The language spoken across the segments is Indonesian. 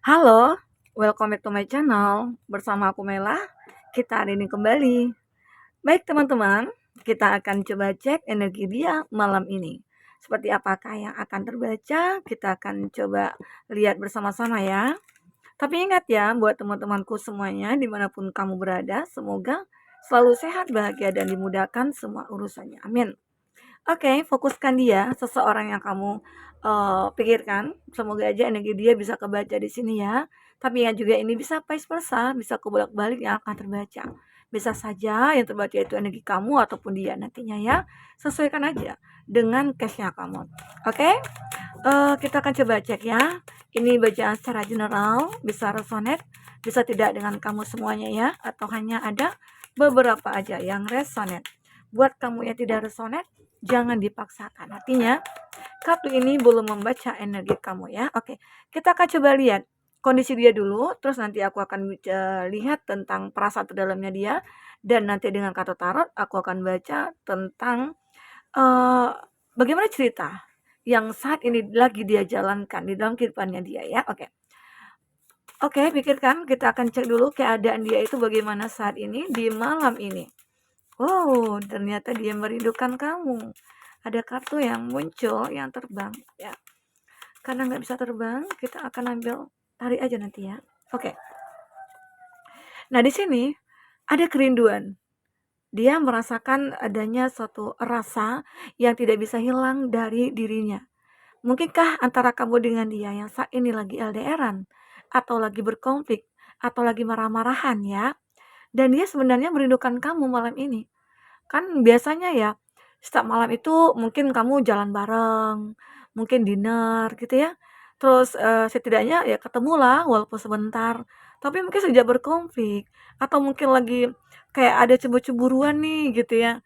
Halo, welcome back to my channel. Bersama aku Mela, kita hari ini kembali. Baik teman-teman, kita akan coba cek energi dia malam ini. Seperti apakah yang akan terbaca, kita akan coba lihat bersama-sama ya. Tapi ingat ya, buat teman-temanku semuanya, dimanapun kamu berada, semoga selalu sehat, bahagia, dan dimudahkan semua urusannya. Amin. Oke, fokuskan dia, seseorang yang kamu, pikirkan. Semoga aja energi dia bisa kebaca di sini ya. Tapi ya juga ini bisa vice versa, bisa kebolak-balik yang akan terbaca. Bisa saja yang terbaca itu energi kamu ataupun dia nantinya ya. Sesuaikan aja dengan case-nya kamu. Oke, kita akan coba cek ya. Ini bacaan secara general, bisa resonate, bisa tidak dengan kamu semuanya ya, atau hanya ada beberapa aja yang resonate. Buat kamu yang tidak resonate, jangan dipaksakan. Artinya, kartu ini belum membaca energi kamu ya. Oke, kita akan coba lihat kondisi dia dulu, terus nanti aku akan lihat tentang perasaan terdalamnya dia, dan nanti dengan kartu tarot aku akan baca tentang eh, bagaimana cerita yang saat ini lagi dia jalankan di dalam kehidupannya dia ya. Oke. Oke, pikirkan kita akan cek dulu keadaan dia itu bagaimana saat ini di malam ini. Oh, ternyata dia merindukan kamu. Ada kartu yang muncul yang terbang ya. Karena nggak bisa terbang, kita akan ambil tarik aja nanti ya. Oke. Nah, di sini ada kerinduan. Dia merasakan adanya suatu rasa yang tidak bisa hilang dari dirinya. Mungkinkah antara kamu dengan dia yang saat ini lagi LDRan atau lagi berkonflik atau lagi marah-marahan ya? Dan dia sebenarnya merindukan kamu malam ini. Kan biasanya ya, setiap malam itu mungkin kamu jalan bareng, mungkin dinner gitu ya. Terus, setidaknya ya ketemulah walaupun sebentar, tapi mungkin sejak berkonflik atau mungkin lagi kayak ada cemburu-cemburuan nih gitu ya.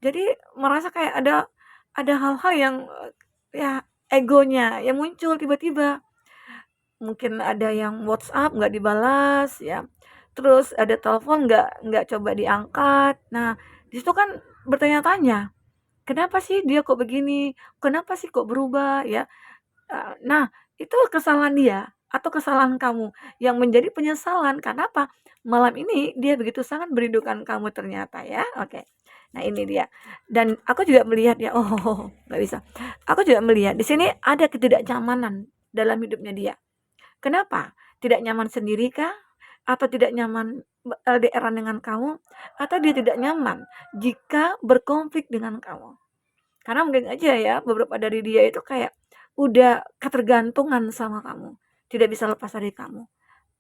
Jadi merasa kayak ada hal-hal yang, ya egonya yang muncul tiba-tiba. Mungkin ada yang WhatsApp nggak dibalas ya, terus ada telepon nggak coba diangkat. Nah, di situ kan bertanya-tanya, "Kenapa sih dia kok begini? Kenapa sih kok berubah?" Ya, nah itu kesalahan dia atau kesalahan kamu yang menjadi penyesalan, karena apa? Malam ini dia begitu sangat merindukan kamu ternyata ya, oke. Nah ini dia, dan aku juga melihat ya oh nggak bisa. Aku juga melihat di sini ada ketidaknyamanan dalam hidupnya dia. Kenapa? Tidak nyaman sendiri kah? Atau tidak nyaman LDR-an dengan kamu? Atau dia tidak nyaman jika berkonflik dengan kamu? Karena mungkin aja ya, beberapa dari dia itu kayak udah ketergantungan sama kamu, tidak bisa lepas dari kamu.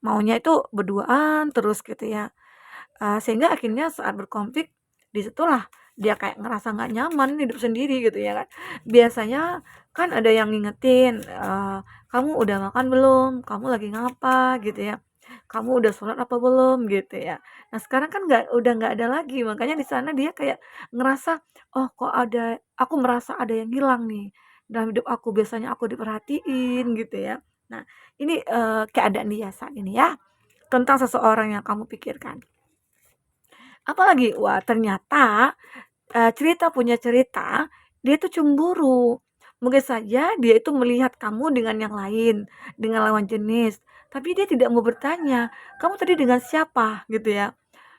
Maunya itu berduaan terus gitu ya. Sehingga akhirnya saat berkonflik, disitulah dia kayak ngerasa nggak nyaman hidup sendiri gitu ya kan. Biasanya kan ada yang ngingetin, "Kamu udah makan belum? Kamu lagi ngapa?" Gitu ya. "Kamu udah sholat apa belum?" Gitu ya. Nah sekarang kan udah nggak ada lagi, makanya di sana dia kayak ngerasa, "Oh kok aku merasa ada yang hilang nih, dalam hidup aku, biasanya aku diperhatiin," gitu ya. Nah ini, keadaan dia saat ini ya, tentang seseorang yang kamu pikirkan. Apalagi, wah ternyata, cerita punya cerita, dia itu cemburu. Mungkin saja dia itu melihat kamu dengan yang lain, dengan lawan jenis, tapi dia tidak mau bertanya, "Kamu tadi dengan siapa?" Gitu ya.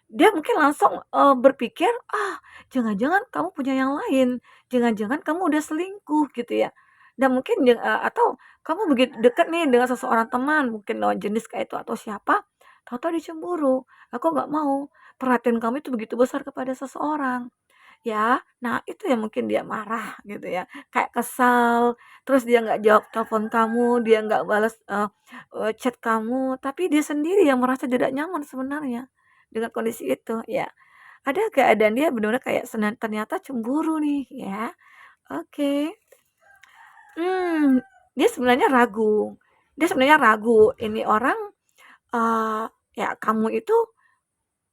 Dia mungkin langsung, berpikir, "Ah, jangan-jangan kamu punya yang lain, jangan-jangan kamu udah selingkuh," gitu ya. Dan mungkin atau kamu begitu dekat nih dengan seseorang teman, mungkin lawan jenis kayak itu atau siapa, tahu-tahu dia cemburu, "Aku nggak mau, perhatian kamu itu begitu besar kepada seseorang." Ya, nah itu yang mungkin dia marah gitu ya, kayak kesal, terus dia nggak jawab telepon kamu, dia nggak balas, chat kamu, tapi dia sendiri yang merasa tidak nyaman sebenarnya dengan kondisi itu, ya. Ada keadaan dia benar-benar kayak ternyata cemburu nih, ya. Oke. Hmm, dia sebenarnya ragu, ini orang, eee, ya kamu itu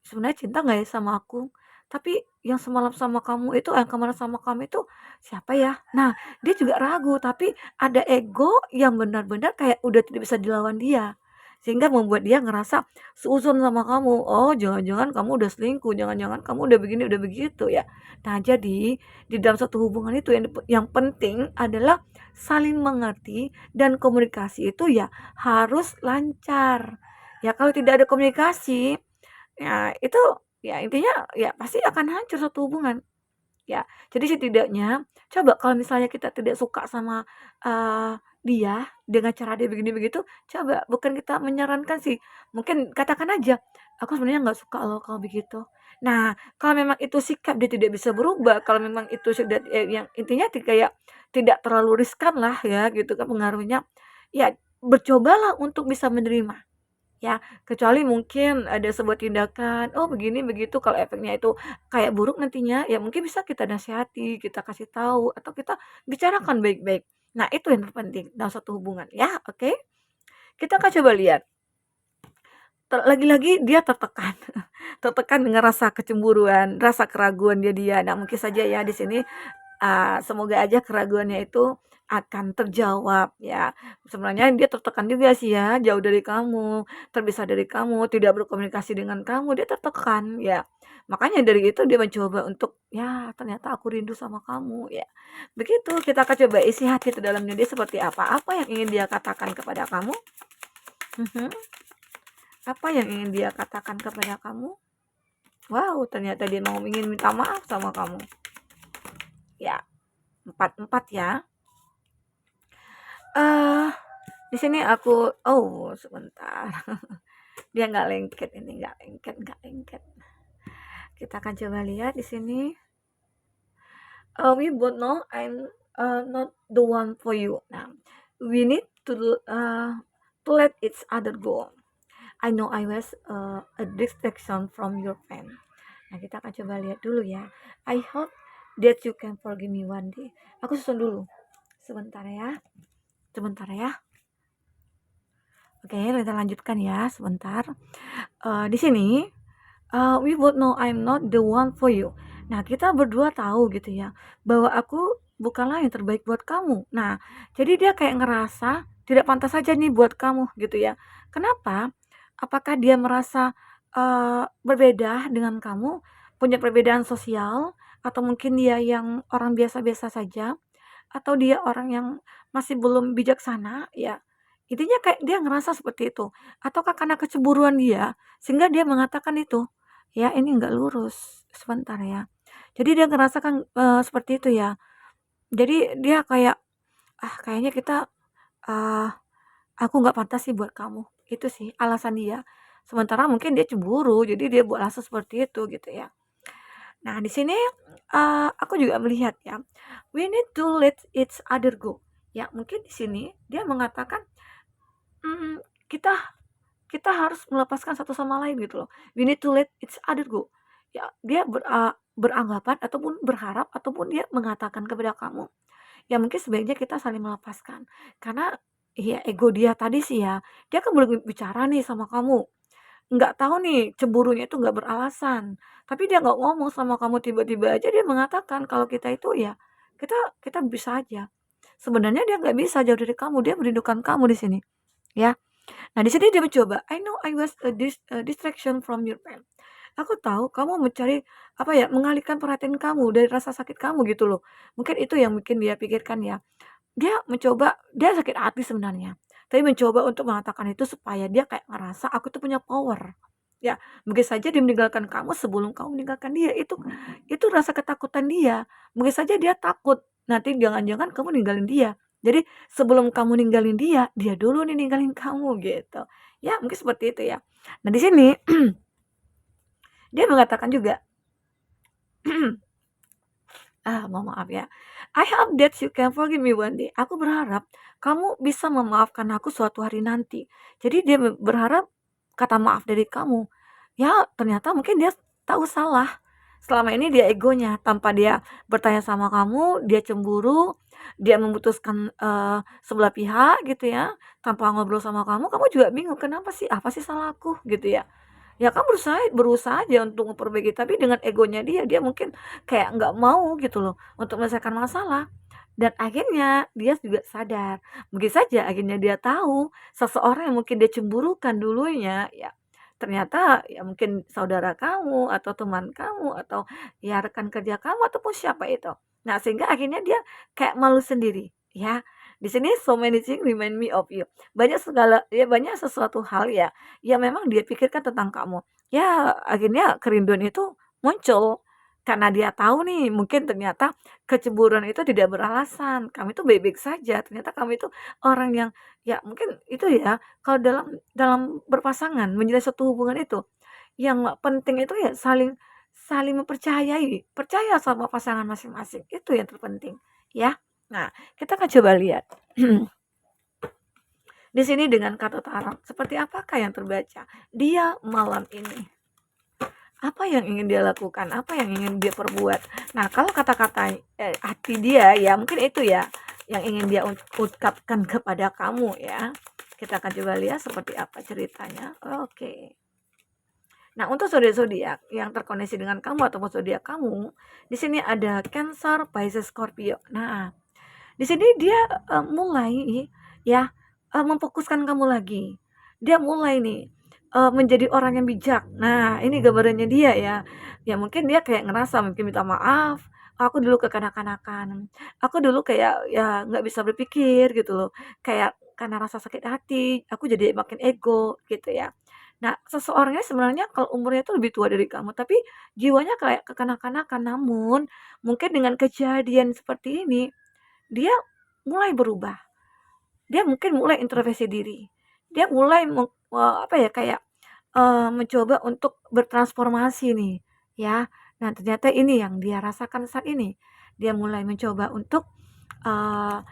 sebenarnya cinta nggak ya sama aku? Tapi yang semalam sama kamu itu, yang kemarin sama kamu itu siapa ya? Nah, dia juga ragu, tapi ada ego yang benar-benar kayak udah tidak bisa dilawan dia. sehingga membuat dia ngerasa seuzon sama kamu. Oh, jangan-jangan kamu udah selingkuh, jangan-jangan kamu udah begini, udah begitu ya. Nah, jadi di dalam satu hubungan itu yang penting adalah saling mengerti dan komunikasi itu ya harus lancar. Ya kalau tidak ada komunikasi, ya itu ya intinya ya pasti akan hancur satu hubungan. Ya, jadi setidaknya coba kalau misalnya kita tidak suka sama, dia dengan cara dia begini begitu, coba bukan kita menyarankan sih, mungkin katakan aja, "Aku sebenarnya nggak suka loh kalau begitu." Nah, kalau memang itu sikap dia tidak bisa berubah, kalau memang itu sudah yang intinya kayak tidak terlalu riskan lah ya gitu kan pengaruhnya, ya bercobalah untuk bisa menerima. Ya, kecuali mungkin ada sebuah tindakan, oh begini begitu kalau efeknya itu kayak buruk nantinya, ya mungkin bisa kita nasihati, kita kasih tahu, atau kita bicarakan baik-baik. Nah, itu yang terpenting dalam satu hubungan ya, oke? Kita akan coba lihat. Lagi-lagi dia tertekan, tertekan dengan rasa kecemburuan, rasa keraguan dia. Nah, mungkin saja ya di sini semoga aja keraguannya itu akan terjawab ya. Sebenarnya dia tertekan juga sih ya, jauh dari kamu, terpisah dari kamu, tidak berkomunikasi dengan kamu, dia tertekan ya. Makanya dari itu dia mencoba untuk, ya ternyata aku rindu sama kamu ya. Begitu, kita akan coba isi hati di dalamnya dia seperti apa. Apa yang ingin dia katakan kepada kamu? Mhm. Apa yang ingin dia katakan kepada kamu? Wow, ternyata dia mau ingin minta maaf sama kamu. Ya, empat ya. Eh, di sini aku oh sebentar. Dia nggak lengket ini, nggak lengket. Kita akan coba lihat di sini. We both know I'm not the one for you. Nah, we need to let each other go. I know I was a distraction from your pain. Nah, kita akan coba lihat dulu ya. I hope that you can forgive me one day. Aku susun dulu. Sebentar ya. Oke, kita lanjutkan ya sebentar. Di sini, we both know I'm not the one for you. Nah, kita berdua tahu gitu ya, bahwa aku bukanlah yang terbaik buat kamu. Nah, jadi dia kayak ngerasa tidak pantas saja nih buat kamu gitu ya. Kenapa? Apakah dia merasa berbeda dengan kamu, punya perbedaan sosial, atau mungkin dia yang orang biasa-biasa saja, atau dia orang yang masih belum bijaksana ya. Intinya kayak dia ngerasa seperti itu. Ataukah karena kecemburuan dia sehingga dia mengatakan itu, "Ya ini nggak lurus, sebentar ya." Jadi dia ngerasakan, seperti itu ya. Jadi dia kayak, "Ah kayaknya kita, eee, aku nggak pantas sih buat kamu." Itu sih alasan dia. Sementara mungkin dia cemburu, jadi dia buat alasan seperti itu gitu ya. Nah, di sini, aku juga melihat ya, we need to let each other go. Ya, mungkin di sini dia mengatakan, mmm, kita kita harus melepaskan satu sama lain gitu loh. We need to let each other go. Ya, dia beranggapan ataupun berharap ataupun dia mengatakan kepada kamu, ya mungkin sebaiknya kita saling melepaskan. Karena, ya ego dia tadi sih ya, dia kan belum bicara nih sama kamu. Nggak tahu nih, cemburunya itu nggak beralasan. Tapi dia nggak ngomong sama kamu, tiba-tiba aja dia mengatakan kalau kita itu ya, kita kita bisa aja. Sebenarnya dia nggak bisa jauh dari kamu, dia merindukan kamu di sini, ya. Nah, di sini dia mencoba, "I know I was a distraction from your pain." Aku tahu kamu mencari, apa ya, mengalihkan perhatian kamu dari rasa sakit kamu gitu loh. Mungkin itu yang mungkin dia pikirkan ya. Dia sakit hati sebenarnya, tapi mencoba untuk mengatakan itu supaya dia kayak ngerasa aku tuh punya power. Ya, mungkin saja dia meninggalkan kamu sebelum kamu meninggalkan dia, itu rasa ketakutan dia. Mungkin saja dia takut nanti jangan-jangan kamu ninggalin dia. Jadi sebelum kamu ninggalin dia, dia dulu nih ninggalin kamu gitu. Ya, mungkin seperti itu ya. Nah, di sini dia mengatakan juga mohon maaf ya. I hope that you can forgive me one day. Aku berharap kamu bisa memaafkan aku suatu hari nanti. Jadi dia berharap kata maaf dari kamu. Ya, ternyata mungkin dia tahu salah. Selama ini dia egonya, tanpa dia bertanya sama kamu, dia cemburu, dia memutuskan sebelah pihak gitu ya, tanpa ngobrol sama kamu juga bingung, kenapa sih? Apa sih salah aku gitu ya? Ya kamu berusaha berusaha aja untuk memperbaiki, tapi dengan egonya dia mungkin kayak nggak mau gitu loh untuk menyelesaikan masalah. Dan akhirnya dia juga sadar, mungkin saja akhirnya dia tahu seseorang yang mungkin dia cemburukan dulunya, ya ternyata ya mungkin saudara kamu atau teman kamu atau ya rekan kerja kamu ataupun siapa itu. Nah, sehingga akhirnya dia kayak malu sendiri, ya. Di sini so many things remind me of you. Banyak sesuatu hal ya yang memang dia pikirkan tentang kamu. Ya, akhirnya kerinduan itu muncul karena dia tahu nih mungkin ternyata kecemburuan itu tidak beralasan, kamu itu baik-baik saja, ternyata kamu itu orang yang ya mungkin itu ya, kalau dalam dalam berpasangan menjalin suatu hubungan itu, yang penting itu ya saling saling mempercayai, percaya sama pasangan masing-masing, itu yang terpenting, ya. Nah, kita akan coba lihat. Di sini dengan kata tarot, seperti apakah yang terbaca? Dia malam ini. Apa yang ingin dia lakukan? Apa yang ingin dia perbuat? Nah, kalau kata-kata hati dia ya mungkin itu ya yang ingin dia ungkapkan kepada kamu ya. Kita akan coba lihat seperti apa ceritanya. Oke. Nah, untuk zodiak-zodiak yang terkoneksi dengan kamu ataupun zodiak kamu, di sini ada Cancer, Pisces, Scorpio. Nah, di sini dia mulai ya memfokuskan kamu lagi. Dia mulai nih menjadi orang yang bijak. Nah, ini gambarannya dia ya. Ya mungkin dia kayak ngerasa mungkin minta maaf. Aku dulu kekanak-kanakan. Aku dulu kayak ya nggak bisa berpikir gitu loh. Kayak karena rasa sakit hati, aku jadi makin ego gitu ya. Nah, seseorangnya sebenarnya kalau umurnya itu lebih tua dari kamu, tapi jiwanya kayak kekanak-kanakan. Namun, mungkin dengan kejadian seperti ini, dia mulai berubah. Dia mungkin mulai introspeksi diri. Dia mulai apa ya, kayak, mencoba untuk bertransformasi nih, ya. Nah, ternyata ini yang dia rasakan saat ini. Dia mulai mencoba untuk, eee,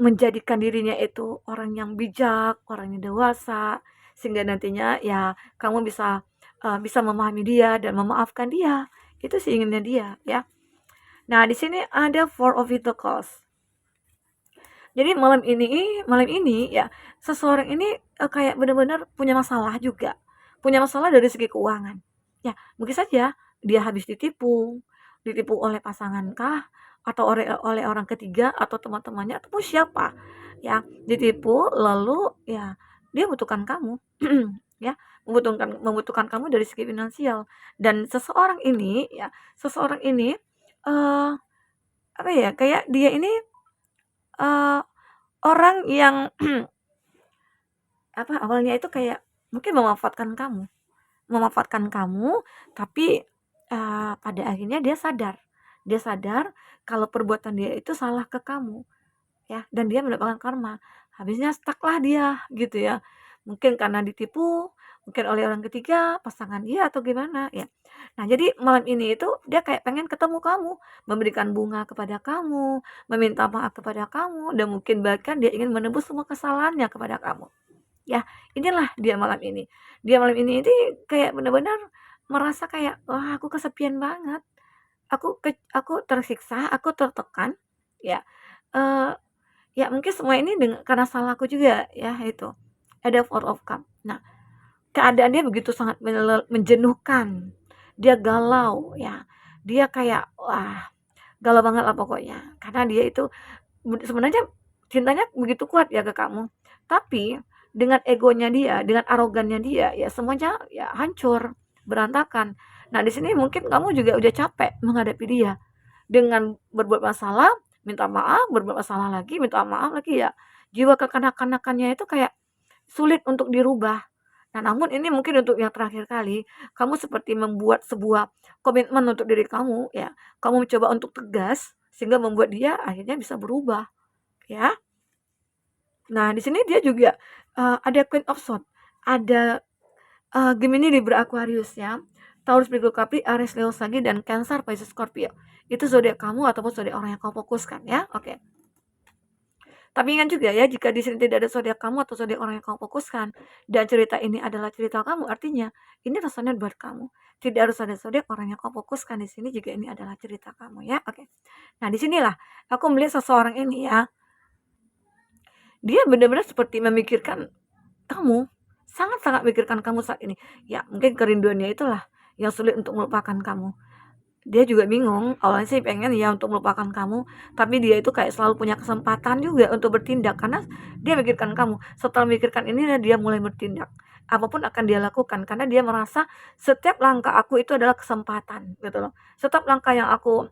menjadikan dirinya itu orang yang bijak, orang yang dewasa, sehingga nantinya ya kamu bisa memahami dia dan memaafkan dia. Itu sih inginnya dia, ya. Nah, di sini ada Four of Pentacles. Jadi malam ini ya, seseorang ini, kayak benar-benar punya masalah juga, punya masalah dari segi keuangan. Ya, mungkin saja dia habis ditipu, ditipu oleh pasangan kah, atau oleh orang ketiga, atau teman-temannya, ataupun siapa, ya, ditipu lalu ya dia membutuhkan kamu, ya, membutuhkan membutuhkan kamu dari segi finansial. Dan seseorang ini, eee, apa ya, kayak dia ini, eee orang yang apa, awalnya itu kayak mungkin memanfaatkan kamu, tapi, pada akhirnya dia sadar kalau perbuatan dia itu salah ke kamu, ya, dan dia mendapatkan karma. Habisnya stuck-lah dia, gitu ya. Mungkin karena ditipu, mungkin oleh orang ketiga, pasangan dia atau gimana, ya. Nah, jadi malam ini itu dia kayak pengen ketemu kamu, memberikan bunga kepada kamu, meminta maaf kepada kamu, dan mungkin bahkan dia ingin menebus semua kesalahannya kepada kamu. Ya, inilah dia malam ini. Dia malam ini kayak benar-benar merasa kayak, "Wah, aku kesepian banget. Aku tersiksa, aku tertekan." Ya, eee, ya mungkin semua ini karena salahku juga ya itu. Ada Four of Cup. Nah, keadaannya begitu sangat menjenuhkan. Dia galau ya. Dia kayak, wah, galau banget lah pokoknya. Karena dia itu sebenarnya cintanya begitu kuat ya ke kamu. Tapi dengan egonya dia, dengan arogannya dia, ya semuanya ya hancur, berantakan. Nah, di sini mungkin kamu juga udah capek menghadapi dia. Dengan berbuat masalah, minta maaf, berbuat masalah lagi, minta maaf lagi ya. Jiwa kekanak-kanakannya itu kayak sulit untuk dirubah. Nah, namun ini mungkin untuk yang terakhir kali, kamu seperti membuat sebuah komitmen untuk diri kamu, ya. Kamu mencoba untuk tegas, sehingga membuat dia akhirnya bisa berubah, ya. Nah, di sini dia juga, ada Queen of Swords, ada, Gemini, Libra, Aquarius ya, Taurus, Virgo, Capri, Aries, Leo, Sagi, dan Cancer, Pisces, Scorpio. Itu zodiak kamu ataupun zodiak orang yang kamu fokuskan ya, oke. Tapi ingat juga ya, jika di sini tidak ada zodiak kamu atau zodiak orang yang kamu fokuskan, dan cerita ini adalah cerita kamu, artinya ini resonate buat kamu. Tidak harus ada zodiak orang yang kamu fokuskan di sini jika ini adalah cerita kamu ya, oke. Nah, di sinilah aku melihat seseorang ini ya, dia benar-benar seperti memikirkan kamu, sangat-sangat memikirkan kamu saat ini. Ya, mungkin kerinduannya itulah yang sulit untuk melupakan kamu. Dia juga bingung, awalnya sih pengen ya untuk melupakan kamu, tapi dia itu kayak selalu punya kesempatan juga untuk bertindak karena dia mikirkan kamu. Setelah memikirkan ini dia mulai bertindak. Apapun akan dia lakukan karena dia merasa setiap langkah aku itu adalah kesempatan gitu loh. Setiap langkah yang aku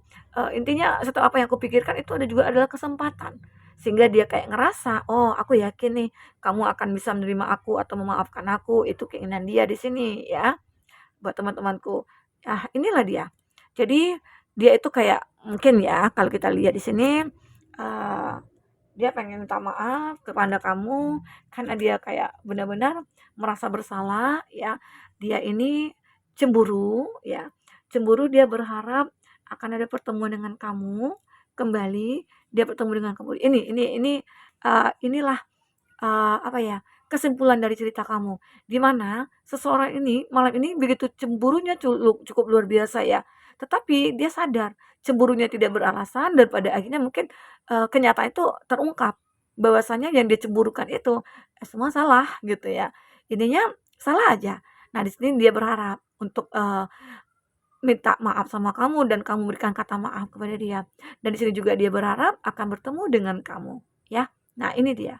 intinya setiap apa yang aku pikirkan itu ada juga adalah kesempatan. Sehingga dia kayak ngerasa, "Oh, aku yakin nih kamu akan bisa menerima aku atau memaafkan aku." Itu keinginan dia di sini ya. Buat teman-temanku. Ah, inilah dia. Jadi dia itu kayak mungkin ya kalau kita lihat di sini, eee, dia pengen minta maaf kepada kamu karena dia kayak benar-benar merasa bersalah ya. Dia ini cemburu ya, cemburu dia berharap akan ada pertemuan dengan kamu kembali, dia bertemu dengan kamu. Inilah apa ya, kesimpulan dari cerita kamu, di mana seseorang ini malam ini begitu cemburunya cukup luar biasa ya, tetapi dia sadar cemburunya tidak beralasan dan pada akhirnya mungkin, kenyataan itu terungkap, bahwasanya yang dia cemburukan itu, semua salah gitu ya, intinya salah aja. Nah di sini dia berharap untuk, minta maaf sama kamu dan kamu berikan kata maaf kepada dia, dan di sini juga dia berharap akan bertemu dengan kamu, ya. Nah ini dia.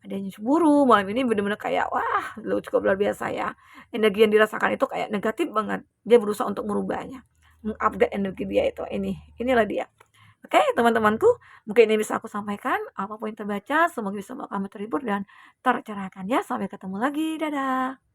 Ada yang cemburu, malam ini bener-bener kayak, wah cukup luar biasa ya. Energi yang dirasakan itu kayak negatif banget. Dia berusaha untuk merubahnya, mengupgrade energi dia itu. Inilah dia. Oke, teman-temanku, mungkin ini bisa aku sampaikan. Apapun yang terbaca, semoga bisa membuat kamu terhibur dan tercerahkan ya. Sampai ketemu lagi. Dadah.